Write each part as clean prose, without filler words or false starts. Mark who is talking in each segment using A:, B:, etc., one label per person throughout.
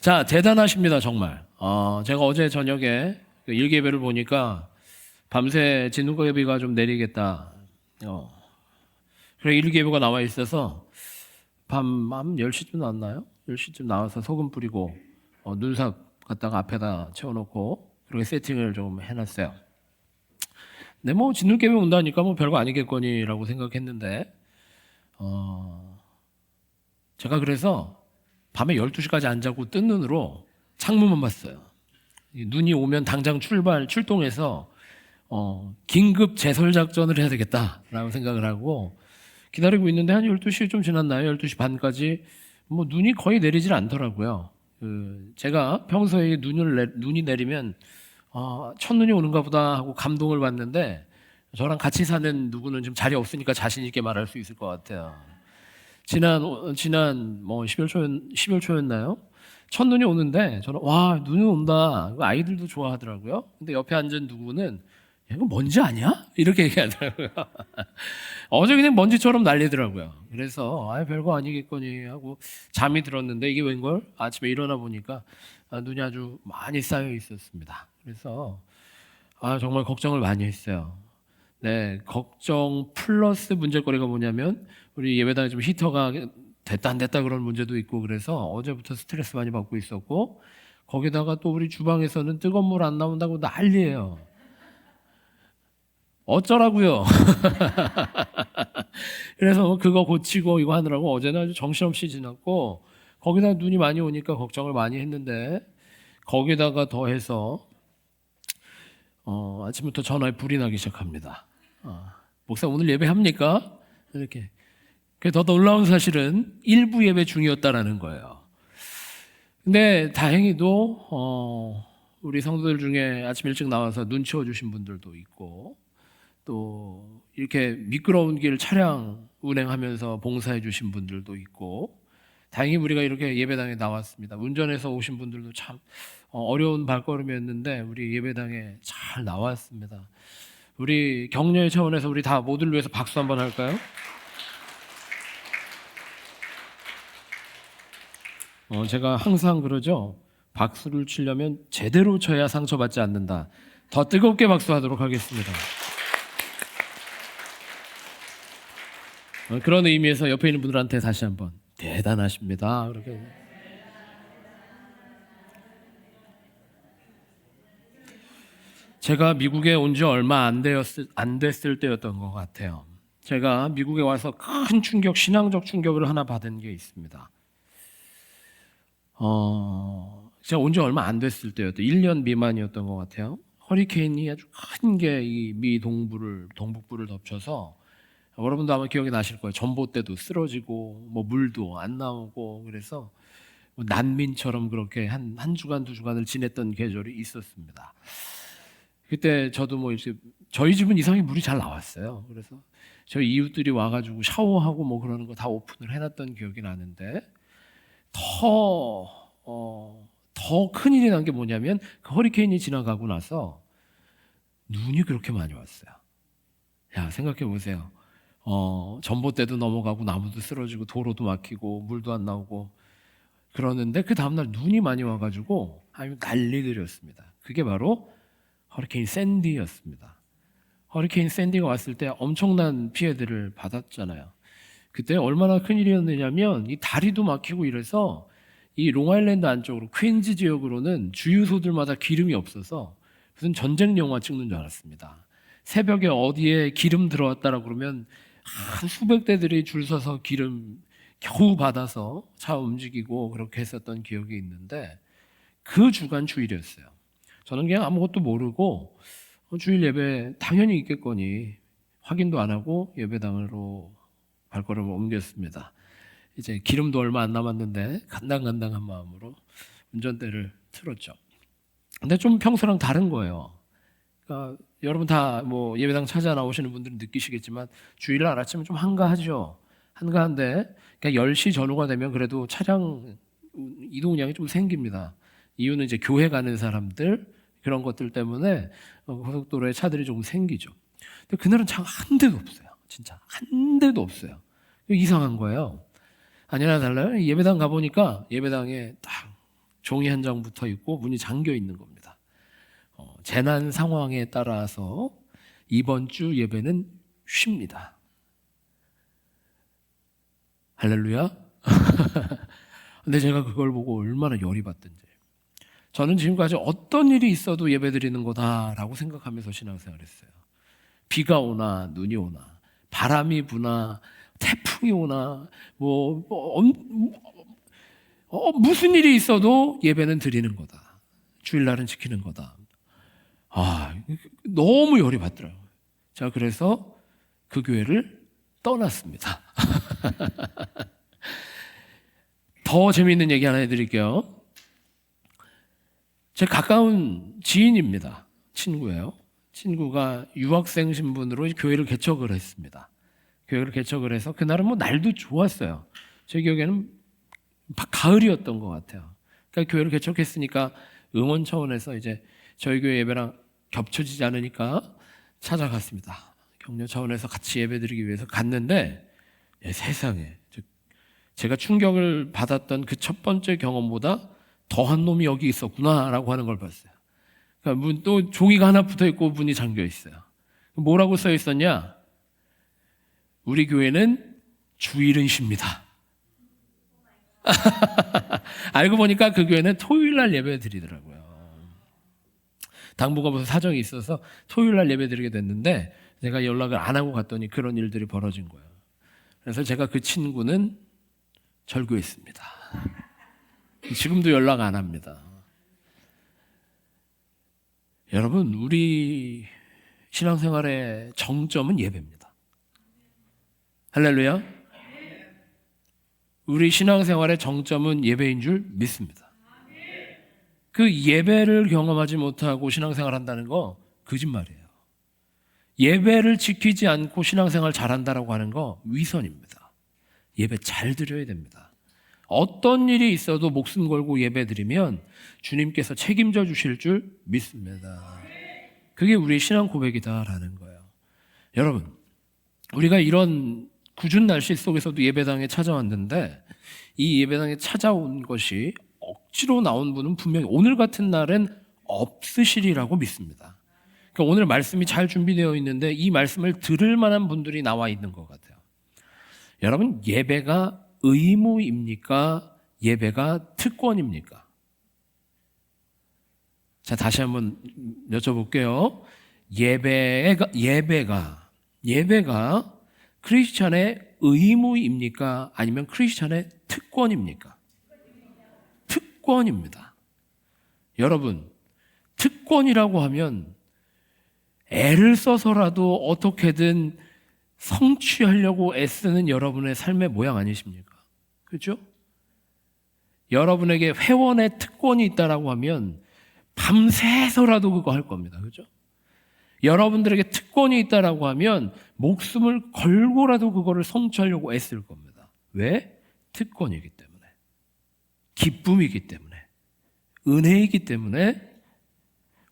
A: 자, 대단하십니다, 정말. 제가 어제 저녁에 그 일기예배를 보니까 밤새 진눈깨비가 좀 내리겠다. 그래, 일기예보가 나와 있어서 밤 10시쯤 나왔나요? 10시쯤 나와서 소금 뿌리고 눈삽 갖다가 앞에다 채워놓고 그렇게 세팅을 좀 해놨어요. 근데 뭐 진눈깨비 온다니까 뭐 별거 아니겠거니라고 생각했는데 제가 그래서 밤에 12시까지 안 자고 뜬 눈으로 창문만 봤어요. 눈이 오면 당장 출동해서 긴급 제설 작전을 해야 되겠다라고 생각을 하고 기다리고 있는데 한 12시 좀 지났나요? 12시 반까지 뭐 눈이 거의 내리질 않더라고요. 제가 평소에 눈이 내리면 첫눈이 오는가 보다 하고 감동을 받는데 저랑 같이 사는 누구는 지금 자리 없으니까 자신 있게 말할 수 있을 것 같아요. 지난 뭐 10월 초였나요? 첫눈이 오는데 저는 와, 눈이 온다. 아이들도 좋아하더라고요. 근데 옆에 앉은 누구는 이거 먼지 아니야? 이렇게 얘기하더라고요. 어제 그냥 먼지처럼 날리더라고요. 그래서 별거 아니겠거니 하고 잠이 들었는데 이게 웬걸? 아침에 일어나 보니까 눈이 아주 많이 쌓여 있었습니다. 그래서 정말 걱정을 많이 했어요. 네, 걱정 플러스 문제거리가 뭐냐면 우리 예배당에 좀 히터가 됐다 안 됐다 그런 문제도 있고 그래서 어제부터 스트레스 많이 받고 있었고 거기다가 또 우리 주방에서는 뜨거운 물 안 나온다고 난리예요. 어쩌라고요? 그래서 그거 고치고 이거 하느라고 어제는 아주 정신없이 지났고 거기다 눈이 많이 오니까 걱정을 많이 했는데 거기다가 더해서 아침부터 전화에 불이 나기 시작합니다. 목사 오늘 예배합니까? 이렇게. 더 놀라운 사실은 일부 예배 중이었다라는 거예요. 근데 다행히도 우리 성도들 중에 아침 일찍 나와서 눈 치워주신 분들도 있고 또 이렇게 미끄러운 길 차량 운행하면서 봉사해 주신 분들도 있고 다행히 우리가 이렇게 예배당에 나왔습니다. 운전해서 오신 분들도 참 어려운 발걸음이었는데 우리 예배당에 잘 나왔습니다. 우리 격려의 차원에서 우리 다 모두를 위해서 박수 한번 할까요? 제가 항상 그러죠. 박수를 치려면 제대로 쳐야 상처받지 않는다. 더 뜨겁게 박수하도록 하겠습니다. 그런 의미에서 옆에 있는 분들한테 다시 한번 대단하십니다. 그렇게. 제가 미국에 온 지 얼마 안 됐을 때였던 것 같아요. 제가 미국에 와서 큰 신앙적 충격을 하나 받은 게 있습니다. 제가 온 지 얼마 안 됐을 때였던 1년 미만이었던 것 같아요. 허리케인이 아주 큰 게 이 미 동북부를 덮쳐서 여러분도 아마 기억이 나실 거예요. 전봇대도 쓰러지고 뭐 물도 안 나오고 그래서 뭐 난민처럼 그렇게 한 주간 두 주간을 지냈던 계절이 있었습니다. 그때 저도 뭐 이제 저희 집은 이상하게 물이 잘 나왔어요. 그래서 저희 이웃들이 와가지고 샤워하고 뭐 그러는 거 다 오픈을 해놨던 기억이 나는데 더 큰 일이 난 게 뭐냐면 그 허리케인이 지나가고 나서 눈이 그렇게 많이 왔어요. 야, 생각해 보세요. 전봇대도 넘어가고 나무도 쓰러지고 도로도 막히고 물도 안 나오고 그러는데 그 다음날 눈이 많이 와가지고 아주 난리들이었습니다. 그게 바로 허리케인 샌디였습니다. 허리케인 샌디가 왔을 때 엄청난 피해들을 받았잖아요. 그때 얼마나 큰일이었느냐면 이 다리도 막히고 이래서 이 롱아일랜드 안쪽으로 퀸즈 지역으로는 주유소들마다 기름이 없어서 무슨 전쟁 영화 찍는 줄 알았습니다. 새벽에 어디에 기름 들어왔다라고 그러면 한 수백 대들이 줄 서서 기름 겨우 받아서 차 움직이고 그렇게 했었던 기억이 있는데 그 주간 주일이었어요. 저는 그냥 아무것도 모르고 주일 예배 당연히 있겠거니 확인도 안 하고 예배당으로 발걸음을 옮겼습니다. 이제 기름도 얼마 안 남았는데 간당간당한 마음으로 운전대를 틀었죠. 근데 좀 평소랑 다른 거예요. 그러니까 여러분 다 뭐 예배당 찾아 나오시는 분들은 느끼시겠지만 주일날 아침은 좀 한가하죠. 한가한데 그러니까 10시 전후가 되면 그래도 차량 이동량이 좀 생깁니다. 이유는 이제 교회 가는 사람들 그런 것들 때문에 고속도로에 차들이 조금 생기죠. 근데 그날은 차 한 대도 없어요. 진짜 한 대도 없어요. 이상한 거예요. 아니나 달라요. 예배당 가보니까 예배당에 딱 종이 한 장 붙어 있고 문이 잠겨 있는 겁니다. 재난 상황에 따라서 이번 주 예배는 쉽니다. 할렐루야. 근데 제가 그걸 보고 얼마나 열이 받던지. 저는 지금까지 어떤 일이 있어도 예배 드리는 거다라고 생각하면서 신앙생활했어요. 비가 오나 눈이 오나 바람이 부나 태풍이 오나 무슨 일이 있어도 예배는 드리는 거다. 주일날은 지키는 거다. 너무 열이 받더라고요. 자, 그래서 그 교회를 떠났습니다. 더 재미있는 얘기 하나 해드릴게요. 제 가까운 지인입니다. 친구예요. 친구가 유학생 신분으로 교회를 개척을 했습니다. 교회를 개척을 해서 그날은 날도 좋았어요. 제 기억에는 가을이었던 것 같아요. 그러니까 교회를 개척했으니까 응원 차원에서 이제 저희 교회 예배랑 겹쳐지지 않으니까 찾아갔습니다. 격려 차원에서 같이 예배드리기 위해서 갔는데 세상에 제가 충격을 받았던 그 첫 번째 경험보다 더한 놈이 여기 있었구나라고 하는 걸 봤어요. 그러니까 또 종이가 하나 붙어 있고 문이 잠겨 있어요. 뭐라고 써 있었냐? 우리 교회는 주일은 쉽니다. 알고 보니까 그 교회는 토요일날 예배 드리더라고요. 당부가 무슨 사정이 있어서 토요일날 예배 드리게 됐는데 제가 연락을 안 하고 갔더니 그런 일들이 벌어진 거예요. 그래서 제가 그 친구는 절교했습니다. 지금도 연락 안 합니다. 여러분, 우리 신앙생활의 정점은 예배입니다. 할렐루야. 우리 신앙생활의 정점은 예배인 줄 믿습니다. 그 예배를 경험하지 못하고 신앙생활 한다는 거 거짓말이에요. 예배를 지키지 않고 신앙생활 잘한다라고 하는 거 위선입니다. 예배 잘 드려야 됩니다. 어떤 일이 있어도 목숨 걸고 예배 드리면 주님께서 책임져 주실 줄 믿습니다. 그게 우리의 신앙 고백이다라는 거예요. 여러분, 우리가 이런 궂은 날씨 속에서도 예배당에 찾아왔는데 이 예배당에 찾아온 것이 억지로 나온 분은 분명히 오늘 같은 날은 없으시리라고 믿습니다. 그러니까 오늘 말씀이 잘 준비되어 있는데 이 말씀을 들을 만한 분들이 나와 있는 것 같아요. 여러분, 예배가 의무입니까? 예배가 특권입니까? 자, 다시 한번 여쭤볼게요. 예배가 크리스찬의 의무입니까? 아니면 크리스찬의 특권입니까? 특권입니다. 여러분, 특권이라고 하면 애를 써서라도 어떻게든 성취하려고 애쓰는 여러분의 삶의 모양 아니십니까? 그렇죠? 여러분에게 회원의 특권이 있다라고 하면 밤새서라도 그거 할 겁니다. 그렇죠? 여러분들에게 특권이 있다라고 하면 목숨을 걸고라도 그거를 성취하려고 애쓸 겁니다. 왜? 특권이기 때문에. 기쁨이기 때문에. 은혜이기 때문에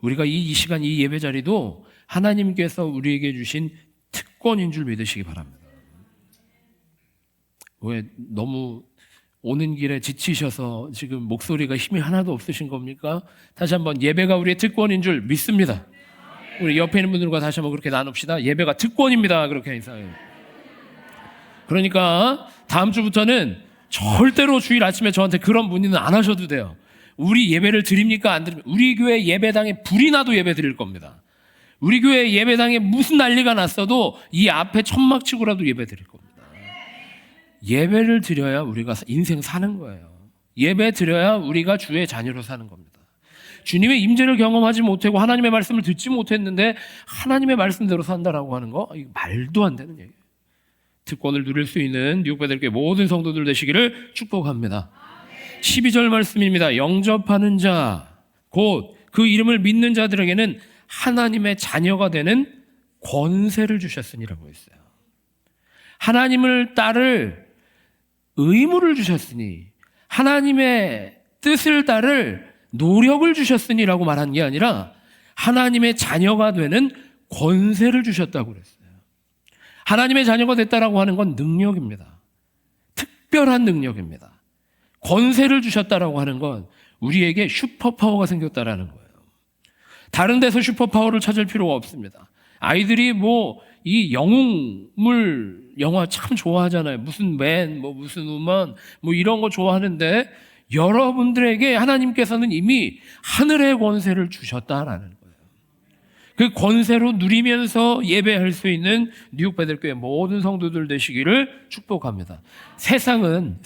A: 우리가 이 시간 이 예배 자리도 하나님께서 우리에게 주신 특권인 줄 믿으시기 바랍니다. 왜 너무 오는 길에 지치셔서 지금 목소리가 힘이 하나도 없으신 겁니까? 다시 한번 예배가 우리의 특권인 줄 믿습니다. 우리 옆에 있는 분들과 다시 한번 그렇게 나눕시다. 예배가 특권입니다. 그렇게 인사해요. 그러니까 다음 주부터는 절대로 주일 아침에 저한테 그런 문의는 안 하셔도 돼요. 우리 예배를 드립니까? 안 드립니까? 우리 교회 예배당에 불이 나도 예배 드릴 겁니다. 우리 교회 예배당에 무슨 난리가 났어도 이 앞에 천막 치고라도 예배 드릴 겁니다. 예배를 드려야 우리가 인생 사는 거예요. 예배 드려야 우리가 주의 자녀로 사는 겁니다. 주님의 임재를 경험하지 못하고 하나님의 말씀을 듣지 못했는데 하나님의 말씀대로 산다라고 하는 거 이거 말도 안 되는 얘기예요. 특권을 누릴 수 있는 뉴욕배들교회 모든 성도들 되시기를 축복합니다. 12절 말씀입니다. 영접하는 자, 곧 그 이름을 믿는 자들에게는 하나님의 자녀가 되는 권세를 주셨으니라고 했어요. 하나님을 따를 의무를 주셨으니 하나님의 뜻을 따를 노력을 주셨으니라고 말한 게 아니라 하나님의 자녀가 되는 권세를 주셨다고 그랬어요. 하나님의 자녀가 됐다라고 하는 건 능력입니다. 특별한 능력입니다. 권세를 주셨다라고 하는 건 우리에게 슈퍼파워가 생겼다라는 거예요. 다른 데서 슈퍼파워를 찾을 필요가 없습니다. 아이들이 이 영웅물 영화 참 좋아하잖아요. 무슨 맨, 무슨 우먼, 이런 거 좋아하는데 여러분들에게 하나님께서는 이미 하늘의 권세를 주셨다라는 거예요. 그 권세로 누리면서 예배할 수 있는 뉴욕 베들교회 모든 성도들 되시기를 축복합니다. 세상은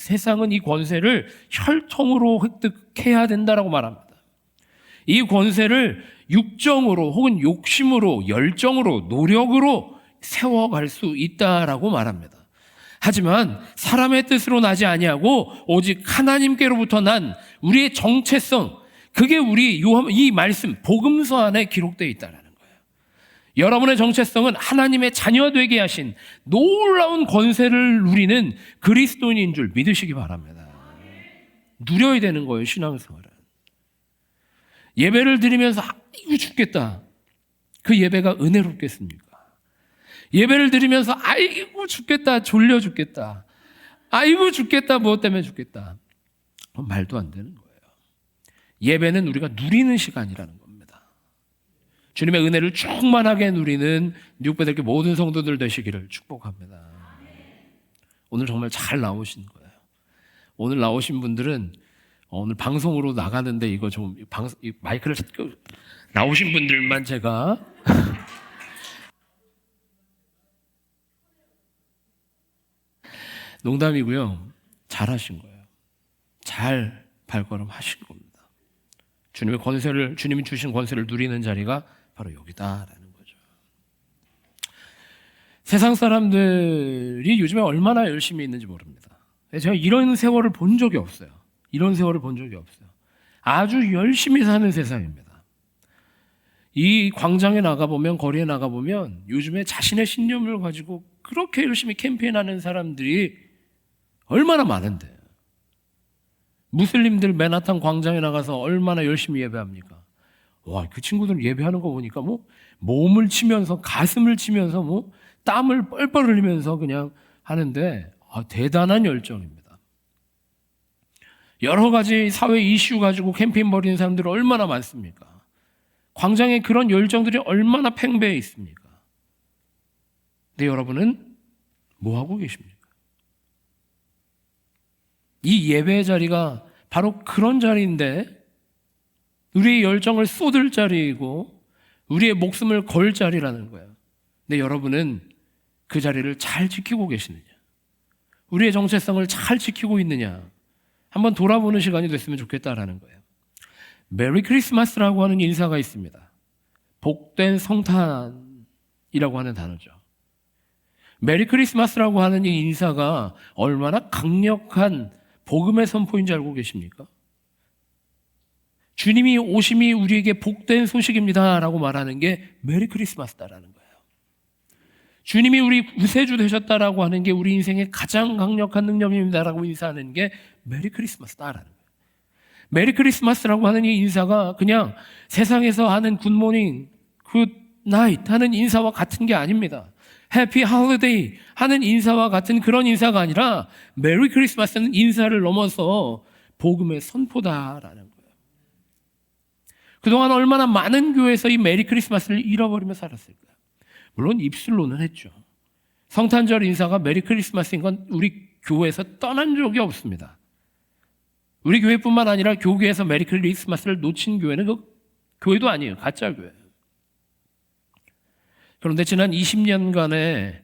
A: 이 권세를 혈통으로 획득해야 된다라고 말합니다. 이 권세를 육정으로 혹은 욕심으로 열정으로 노력으로 세워갈 수 있다라고 말합니다. 하지만 사람의 뜻으로 나지 아니하고 오직 하나님께로부터 난 우리의 정체성, 그게 우리 이 말씀 복음서 안에 기록되어 있다라는 거예요. 여러분의 정체성은 하나님의 자녀 되게 하신 놀라운 권세를 누리는 그리스도인인 줄 믿으시기 바랍니다. 누려야 되는 거예요, 신앙생활은. 예배를 드리면서 이거 죽겠다. 그 예배가 은혜롭겠습니까? 예배를 드리면서 아이고 죽겠다, 졸려 죽겠다, 아이고 죽겠다, 무엇 때문에 죽겠다, 말도 안 되는 거예요. 예배는 우리가 누리는 시간이라는 겁니다. 주님의 은혜를 충만하게 누리는 뉴욕베들교회 모든 성도들 되시기를 축복합니다. 오늘 정말 잘 나오신 거예요. 오늘 나오신 분들은 오늘 방송으로 나가는데 이거 좀 마이크를 나오신 분들만 제가 농담이고요. 잘하신 거예요. 잘 발걸음하신 겁니다. 주님이 주신 권세를 누리는 자리가 바로 여기다라는 거죠. 세상 사람들이 요즘에 얼마나 열심히 있는지 모릅니다. 제가 이런 세월을 본 적이 없어요. 아주 열심히 사는 세상입니다. 이 광장에 나가보면, 거리에 나가보면 요즘에 자신의 신념을 가지고 그렇게 열심히 캠페인하는 사람들이 얼마나 많은데, 무슬림들 맨하탄 광장에 나가서 얼마나 열심히 예배합니까? 와, 그 친구들 예배하는 거 보니까 몸을 치면서, 가슴을 치면서, 땀을 뻘뻘 흘리면서 그냥 하는데, 대단한 열정입니다. 여러 가지 사회 이슈 가지고 캠페인 벌이는 사람들이 얼마나 많습니까? 광장에 그런 열정들이 얼마나 팽배해 있습니까? 근데 여러분은 뭐 하고 계십니까? 이 예배 자리가 바로 그런 자리인데, 우리의 열정을 쏟을 자리이고 우리의 목숨을 걸 자리라는 거예요. 근데 여러분은 그 자리를 잘 지키고 계시느냐, 우리의 정체성을 잘 지키고 있느냐, 한번 돌아보는 시간이 됐으면 좋겠다라는 거예요. 메리 크리스마스라고 하는 인사가 있습니다. 복된 성탄이라고 하는 단어죠. 메리 크리스마스라고 하는 이 인사가 얼마나 강력한 복음의 선포인지 알고 계십니까? 주님이 오심이 우리에게 복된 소식입니다 라고 말하는 게 메리 크리스마스다라는 거예요. 주님이 우리 구세주 되셨다라고 하는 게 우리 인생의 가장 강력한 능력입니다 라고 인사하는 게 메리 크리스마스다라는 거예요. 메리 크리스마스라고 하는 이 인사가 그냥 세상에서 하는 굿모닝, 굿나잇 하는 인사와 같은 게 아닙니다. 해피 할리데이 하는 인사와 같은 그런 인사가 아니라 메리 크리스마스는 인사를 넘어서 복음의 선포다라는 거예요. 그동안 얼마나 많은 교회에서 이 메리 크리스마스를 잃어버리며 살았을까요? 물론 입술로는 했죠. 성탄절 인사가 메리 크리스마스인 건 우리 교회에서 떠난 적이 없습니다. 우리 교회뿐만 아니라 교계에서 메리 크리스마스를 놓친 교회는 그 교회도 아니에요. 가짜 교회예요. 그런데 지난 20년간의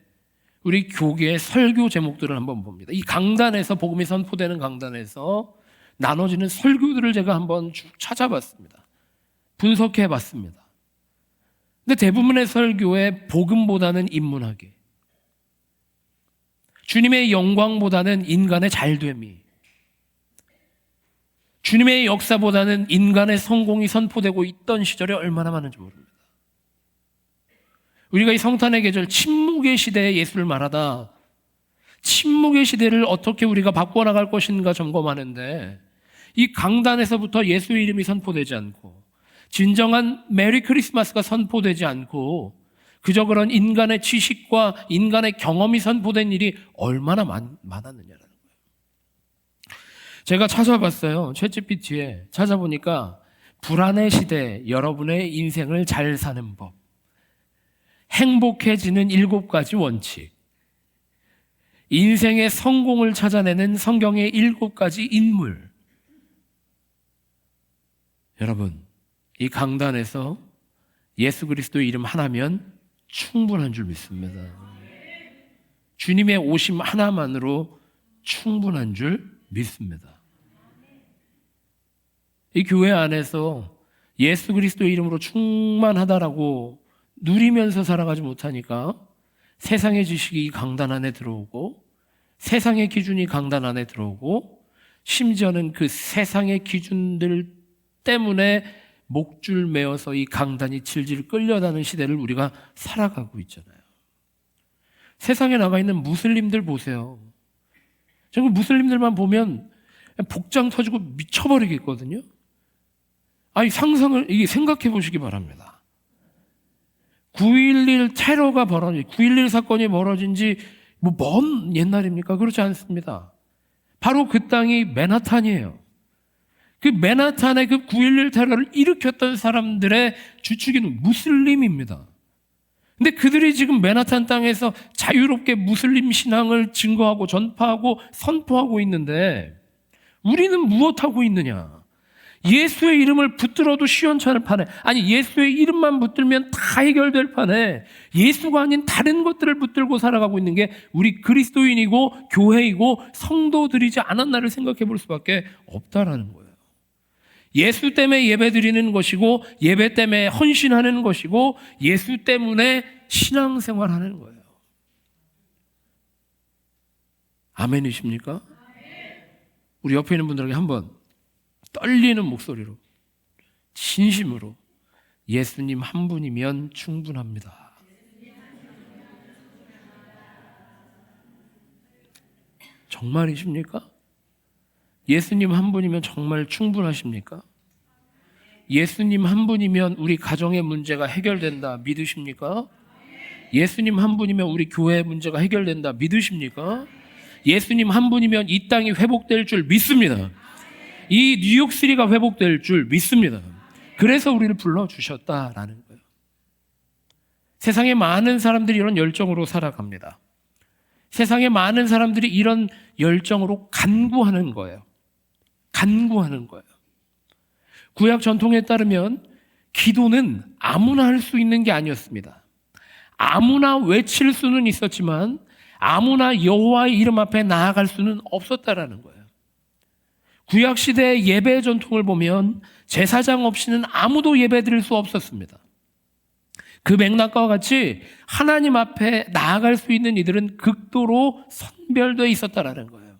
A: 우리 교계의 설교 제목들을 한번 봅니다. 이 강단에서, 복음이 선포되는 강단에서 나눠지는 설교들을 제가 한번 쭉 찾아봤습니다. 분석해 봤습니다. 근데 대부분의 설교에 복음보다는 인문학이, 주님의 영광보다는 인간의 잘됨이, 주님의 역사보다는 인간의 성공이 선포되고 있던 시절이 얼마나 많은지 모릅니다. 우리가 이 성탄의 계절, 침묵의 시대에 예수를 말하다 침묵의 시대를 어떻게 우리가 바꿔나갈 것인가 점검하는데, 이 강단에서부터 예수의 이름이 선포되지 않고 진정한 메리 크리스마스가 선포되지 않고 그저 그런 인간의 지식과 인간의 경험이 선포된 일이 얼마나 많았느냐라는 거예요. 제가 찾아봤어요. 챗GPT에 찾아보니까 불안의 시대 여러분의 인생을 잘 사는 법, 행복해지는 7가지 원칙, 인생의 성공을 찾아내는 성경의 7가지 인물. 여러분, 이 강단에서 예수 그리스도의 이름 하나면 충분한 줄 믿습니다. 주님의 오심 하나만으로 충분한 줄 믿습니다. 이 교회 안에서 예수 그리스도의 이름으로 충만하다라고 누리면서 살아가지 못하니까 세상의 지식이 강단 안에 들어오고, 세상의 기준이 강단 안에 들어오고, 심지어는 그 세상의 기준들 때문에 목줄 메어서 이 강단이 질질 끌려다는 시대를 우리가 살아가고 있잖아요. 세상에 나가 있는 무슬림들 보세요. 정말 무슬림들만 보면 복장 터지고 미쳐버리겠거든요. 아니, 이게 생각해 보시기 바랍니다. 9.11 테러가 9.11 사건이 벌어진 지 먼 옛날입니까? 그렇지 않습니다. 바로 그 땅이 맨하탄이에요. 그 맨하탄의 그 9.11 테러를 일으켰던 사람들의 주축인 무슬림입니다. 근데 그들이 지금 맨하탄 땅에서 자유롭게 무슬림 신앙을 증거하고 전파하고 선포하고 있는데, 우리는 무엇하고 있느냐? 예수의 이름을 붙들어도 시원찮을 판에, 아니 예수의 이름만 붙들면 다 해결될 판에 예수가 아닌 다른 것들을 붙들고 살아가고 있는 게 우리 그리스도인이고 교회이고 성도들이지 않았나를 생각해 볼 수밖에 없다라는 거예요. 예수 때문에 예배 드리는 것이고, 예배 때문에 헌신하는 것이고, 예수 때문에 신앙생활하는 거예요. 아멘이십니까? 우리 옆에 있는 분들에게 한번 떨리는 목소리로, 진심으로, 예수님 한 분이면 충분합니다. 정말이십니까? 예수님 한 분이면 정말 충분하십니까? 예수님 한 분이면 우리 가정의 문제가 해결된다 믿으십니까? 예수님 한 분이면 우리 교회의 문제가 해결된다 믿으십니까? 예수님 한 분이면 이 땅이 회복될 줄 믿습니다. 이 뉴욕시티가 회복될 줄 믿습니다. 그래서 우리를 불러주셨다라는 거예요. 세상에 많은 사람들이 이런 열정으로 살아갑니다. 세상에 많은 사람들이 이런 열정으로 간구하는 거예요. 간구하는 거예요. 구약 전통에 따르면 기도는 아무나 할 수 있는 게 아니었습니다. 아무나 외칠 수는 있었지만 아무나 여호와의 이름 앞에 나아갈 수는 없었다라는 거예요. 구약 시대의 예배 전통을 보면 제사장 없이는 아무도 예배 드릴 수 없었습니다. 그 맥락과 같이 하나님 앞에 나아갈 수 있는 이들은 극도로 선별되어 있었다라는 거예요.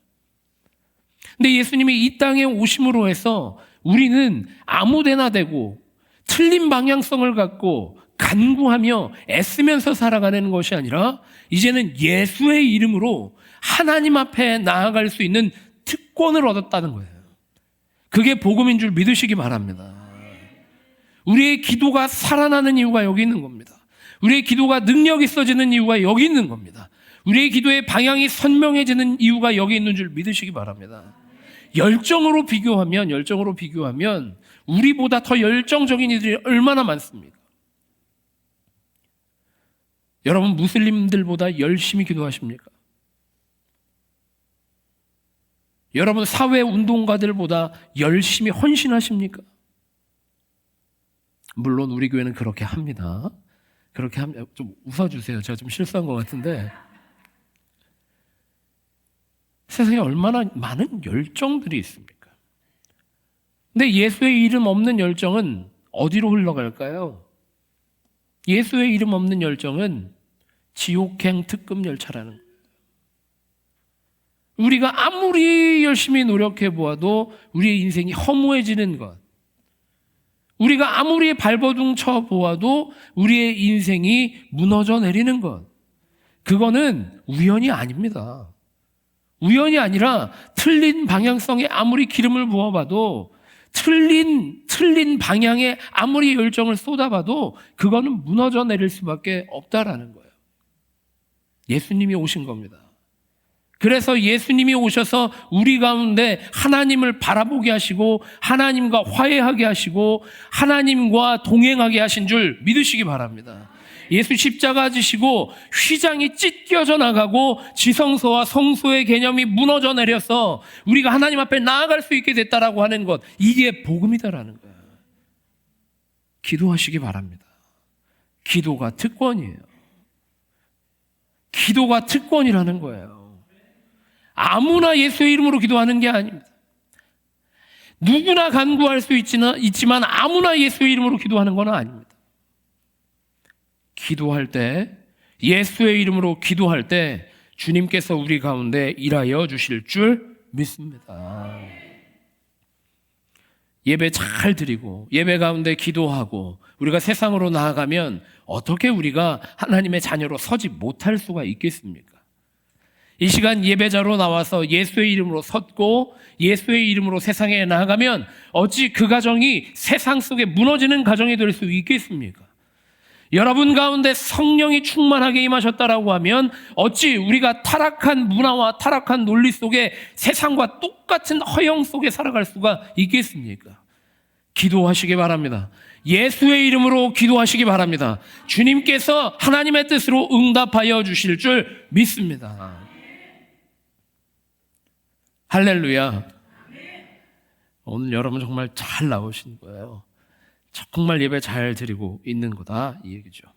A: 근데 예수님이 이 땅에 오심으로 해서 우리는 아무데나 되고 틀린 방향성을 갖고 간구하며 애쓰면서 살아가는 것이 아니라 이제는 예수의 이름으로 하나님 앞에 나아갈 수 있는 특권을 얻었다는 거예요. 그게 복음인 줄 믿으시기 바랍니다. 우리의 기도가 살아나는 이유가 여기 있는 겁니다. 우리의 기도가 능력 있어지는 이유가 여기 있는 겁니다. 우리의 기도의 방향이 선명해지는 이유가 여기 있는 줄 믿으시기 바랍니다. 열정으로 비교하면 우리보다 더 열정적인 이들이 얼마나 많습니까? 여러분 무슬림들보다 열심히 기도하십니까? 여러분 사회운동가들보다 열심히 헌신하십니까? 물론 우리 교회는 그렇게 합니다. 그렇게 합니다. 좀 웃어주세요. 제가 좀 실수한 것 같은데 세상에 얼마나 많은 열정들이 있습니까? 근데 예수의 이름 없는 열정은 어디로 흘러갈까요? 예수의 이름 없는 열정은 지옥행 특급 열차라는 거예요. 우리가 아무리 열심히 노력해 보아도 우리의 인생이 허무해지는 것, 우리가 아무리 발버둥 쳐 보아도 우리의 인생이 무너져 내리는 것, 그거는 우연이 아닙니다. 우연이 아니라 틀린 방향성에 아무리 기름을 부어봐도, 틀린 방향에 아무리 열정을 쏟아봐도 그거는 무너져 내릴 수밖에 없다라는 거예요. 예수님이 오신 겁니다. 그래서 예수님이 오셔서 우리 가운데 하나님을 바라보게 하시고 하나님과 화해하게 하시고 하나님과 동행하게 하신 줄 믿으시기 바랍니다. 예수 십자가 지시고 휘장이 찢겨져 나가고 지성소와 성소의 개념이 무너져 내려서 우리가 하나님 앞에 나아갈 수 있게 됐다라고 하는 것, 이게 복음이다라는 거예요. 기도하시기 바랍니다. 기도가 특권이에요. 기도가 특권이라는 거예요. 아무나 예수의 이름으로 기도하는 게 아닙니다. 누구나 간구할 수 있지만 아무나 예수의 이름으로 기도하는 건 아닙니다. 기도할 때, 예수의 이름으로 기도할 때 주님께서 우리 가운데 일하여 주실 줄 믿습니다. 예배 잘 드리고 예배 가운데 기도하고 우리가 세상으로 나아가면 어떻게 우리가 하나님의 자녀로 서지 못할 수가 있겠습니까? 이 시간 예배자로 나와서 예수의 이름으로 섰고 예수의 이름으로 세상에 나아가면 어찌 그 가정이 세상 속에 무너지는 가정이 될 수 있겠습니까? 여러분 가운데 성령이 충만하게 임하셨다라고 하면 어찌 우리가 타락한 문화와 타락한 논리 속에 세상과 똑같은 허영 속에 살아갈 수가 있겠습니까? 기도하시기 바랍니다. 예수의 이름으로 기도하시기 바랍니다. 주님께서 하나님의 뜻으로 응답하여 주실 줄 믿습니다. 할렐루야. 오늘 여러분 정말 잘 나오신 거예요. 정말 예배 잘 드리고 있는 거다, 이 얘기죠.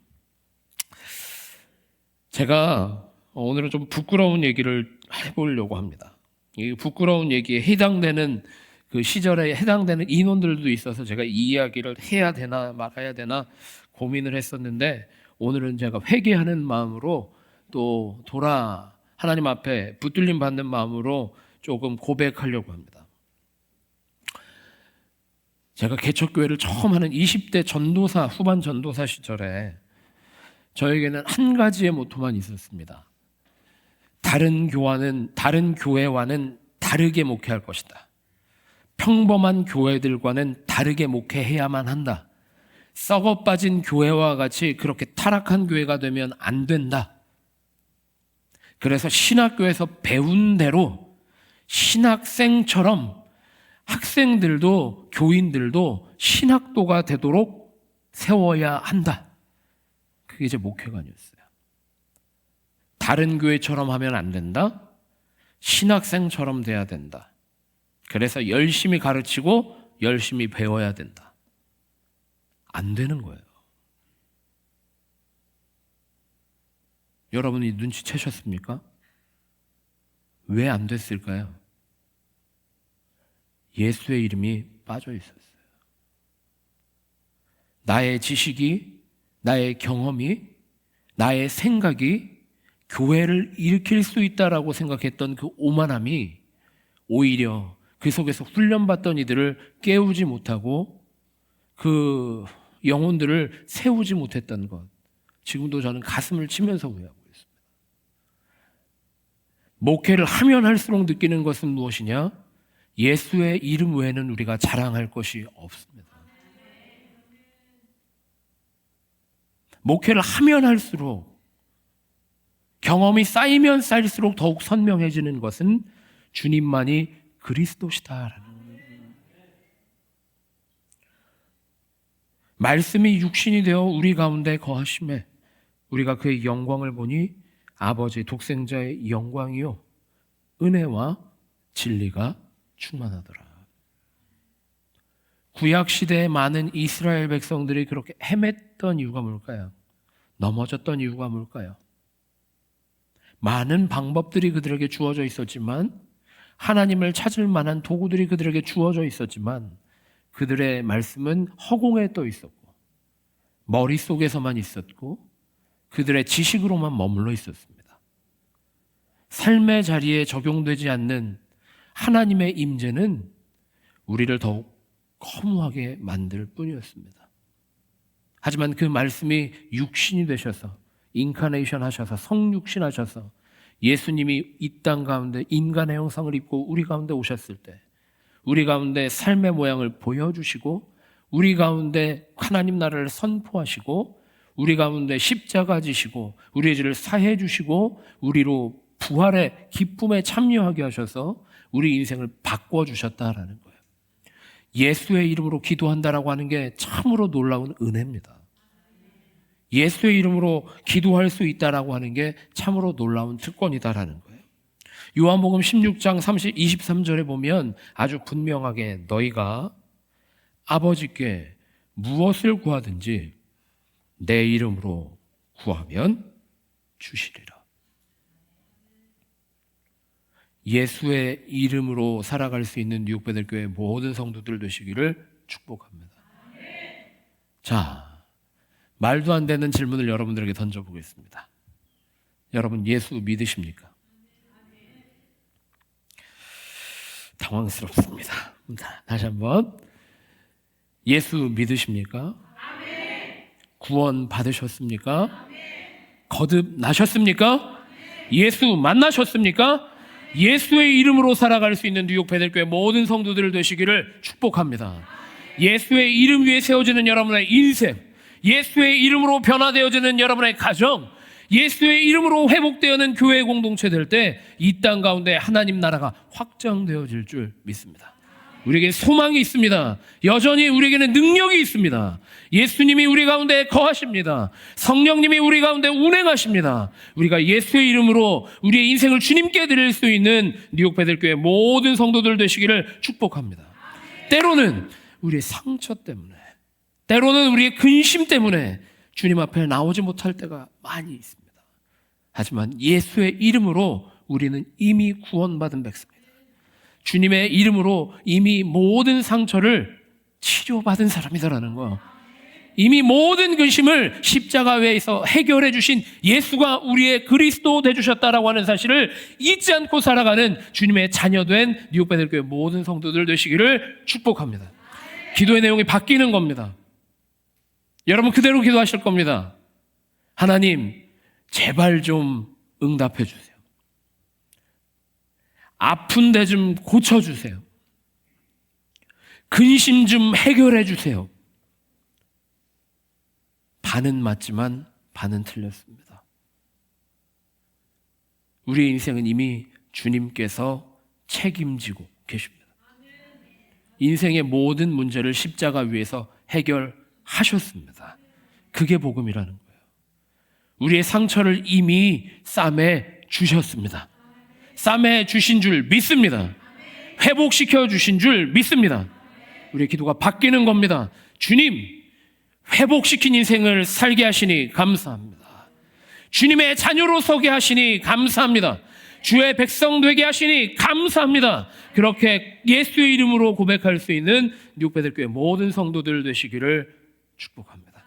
A: 제가 오늘은 좀 부끄러운 얘기를 해보려고 합니다. 이 부끄러운 얘기에 해당되는 그 시절에 해당되는 인원들도 있어서 제가 이 이야기를 해야 되나 말아야 되나 고민을 했었는데, 오늘은 제가 회개하는 마음으로 또 하나님 앞에 붙들림 받는 마음으로 조금 고백하려고 합니다. 제가 개척교회를 처음 하는 20대 전도사, 후반 전도사 시절에 저에게는 한 가지의 모토만 있었습니다. 다른 교회와는 다르게 목회할 것이다. 평범한 교회들과는 다르게 목회해야만 한다. 썩어 빠진 교회와 같이 그렇게 타락한 교회가 되면 안 된다. 그래서 신학교에서 배운 대로 신학생처럼 학생들도 교인들도 신학도가 되도록 세워야 한다. 그게 제 목회관이었어요. 다른 교회처럼 하면 안 된다. 신학생처럼 돼야 된다. 그래서 열심히 가르치고 열심히 배워야 된다. 안 되는 거예요. 여러분이 눈치채셨습니까? 왜 안 됐을까요? 예수의 이름이 빠져 있었어요. 나의 지식이, 나의 경험이, 나의 생각이 교회를 일으킬 수 있다라고 생각했던 그 오만함이 오히려 그 속에서 훈련받던 이들을 깨우지 못하고 그 영혼들을 세우지 못했던 것, 지금도 저는 가슴을 치면서 후회하고 있습니다. 목회를 하면 할수록 느끼는 것은 무엇이냐? 예수의 이름 외에는 우리가 자랑할 것이 없습니다. 목회를 하면 할수록, 경험이 쌓이면 쌓일수록 더욱 선명해지는 것은 주님만이 그리스도시다라는 거예요. 말씀이 육신이 되어 우리 가운데 거하심에 우리가 그의 영광을 보니 아버지 독생자의 영광이요 은혜와 진리가 충만하더라. 구약시대에 많은 이스라엘 백성들이 그렇게 헤맸던 이유가 뭘까요? 넘어졌던 이유가 뭘까요? 많은 방법들이 그들에게 주어져 있었지만, 하나님을 찾을 만한 도구들이 그들에게 주어져 있었지만, 그들의 말씀은 허공에 떠 있었고 머릿속에서만 있었고 그들의 지식으로만 머물러 있었습니다. 삶의 자리에 적용되지 않는 하나님의 임재는 우리를 더욱 허무하게 만들 뿐이었습니다. 하지만 그 말씀이 육신이 되셔서, 인카네이션 하셔서, 성육신 하셔서 예수님이 이 땅 가운데 인간의 형상을 입고 우리 가운데 오셨을 때 우리 가운데 삶의 모양을 보여주시고 우리 가운데 하나님 나라를 선포하시고 우리 가운데 십자가 지시고 우리의 죄를 사해 주시고 우리로 부활의 기쁨에 참여하게 하셔서 우리 인생을 바꿔주셨다라는 거예요. 예수의 이름으로 기도한다라고 하는 게 참으로 놀라운 은혜입니다. 예수의 이름으로 기도할 수 있다라고 하는 게 참으로 놀라운 특권이다라는 거예요. 요한복음 16장 23절에 보면 아주 분명하게 너희가 아버지께 무엇을 구하든지 내 이름으로 구하면 주시리라. 예수의 이름으로 살아갈 수 있는 뉴욕베들교회 모든 성도들 되시기를 축복합니다. 자, 말도 안 되는 질문을 여러분들에게 던져보겠습니다. 여러분 예수 믿으십니까? 당황스럽습니다. 다시 한번, 예수 믿으십니까? 구원 받으셨습니까? 거듭나셨습니까? 예수 만나셨습니까? 예수의 이름으로 살아갈 수 있는 뉴욕 베들교회 모든 성도들 되시기를 축복합니다. 예수의 이름 위에 세워지는 여러분의 인생, 예수의 이름으로 변화되어지는 여러분의 가정, 예수의 이름으로 회복되어는 교회 공동체 될 때 이 땅 가운데 하나님 나라가 확장되어질 줄 믿습니다. 우리에게 소망이 있습니다. 여전히 우리에게는 능력이 있습니다. 예수님이 우리 가운데 거하십니다. 성령님이 우리 가운데 운행하십니다. 우리가 예수의 이름으로 우리의 인생을 주님께 드릴 수 있는 뉴욕 베들교회 모든 성도들 되시기를 축복합니다. 때로는 우리의 상처 때문에, 때로는 우리의 근심 때문에 주님 앞에 나오지 못할 때가 많이 있습니다. 하지만 예수의 이름으로 우리는 이미 구원받은 백성입니다. 주님의 이름으로 이미 모든 상처를 치료받은 사람이다라는 거, 이미 모든 근심을 십자가 위에서 해결해 주신 예수가 우리의 그리스도 되주셨다라고 하는 사실을 잊지 않고 살아가는 주님의 자녀된 뉴욕 베들교회 모든 성도들 되시기를 축복합니다. 기도의 내용이 바뀌는 겁니다. 여러분 그대로 기도하실 겁니다. 하나님 제발 좀 응답해 주세요. 아픈 데 좀 고쳐주세요. 근심 좀 해결해 주세요. 반은 맞지만 반은 틀렸습니다. 우리의 인생은 이미 주님께서 책임지고 계십니다. 인생의 모든 문제를 십자가 위에서 해결하셨습니다. 그게 복음이라는 거예요. 우리의 상처를 이미 싸매 주셨습니다. 싸매 주신 줄 믿습니다. 회복시켜 주신 줄 믿습니다. 우리의 기도가 바뀌는 겁니다. 주님, 회복시킨 인생을 살게 하시니 감사합니다. 주님의 자녀로 서게 하시니 감사합니다. 주의 백성 되게 하시니 감사합니다. 그렇게 예수의 이름으로 고백할 수 있는 뉴욕 베들교회 모든 성도들 되시기를 축복합니다.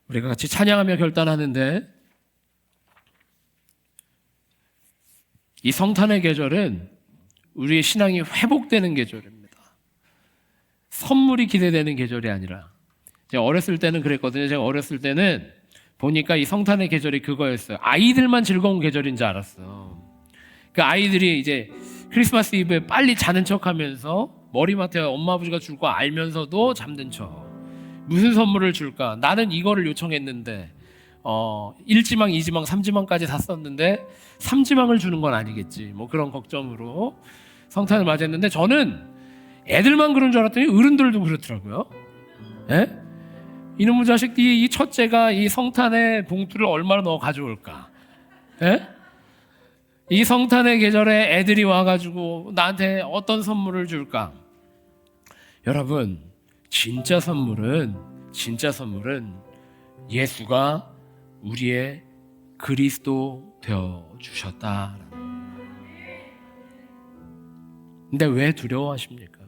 A: 우리가 같이 찬양하며 결단하는데, 이 성탄의 계절은 우리의 신앙이 회복되는 계절입니다. 선물이 기대되는 계절이 아니라, 제가 어렸을 때는 그랬거든요. 제가 어렸을 때는 보니까 이 성탄의 계절이 그거였어요. 아이들만 즐거운 계절인 줄 알았어. 그 아이들이 이제 크리스마스 이브에 빨리 자는 척 하면서 머리맡에 엄마 아버지가 줄 거 알면서도 잠든 척. 무슨 선물을 줄까? 나는 이거를 요청했는데 1지망, 2지망, 3지망까지 다 썼는데 3지망을 주는 건 아니겠지. 뭐 그런 걱정으로 성탄을 맞이했는데, 저는 애들만 그런 줄 알았더니 어른들도 그렇더라고요. 예? 이놈의 자식들이, 이 첫째가 이 성탄의 봉투를 얼마나 넣어 가져올까? 예? 이 성탄의 계절에 애들이 와가지고 나한테 어떤 선물을 줄까? 여러분, 진짜 선물은 예수가 우리의 그리스도 되어 주셨다. 근데 왜 두려워하십니까?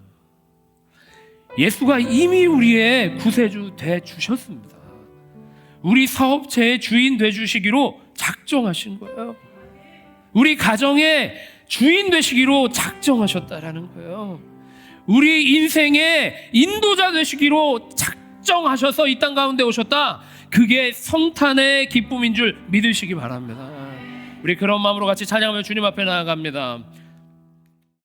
A: 예수가 이미 우리의 구세주 돼 주셨습니다. 우리 사업체의 주인 돼 주시기로 작정하신 거예요. 우리 가정의 주인 되시기로 작정하셨다라는 거예요. 우리 인생의 인도자 되시기로 작정하셔서 이 땅 가운데 오셨다. 그게 성탄의 기쁨인 줄 믿으시기 바랍니다. 우리 그런 마음으로 같이 찬양하며 주님 앞에 나아갑니다.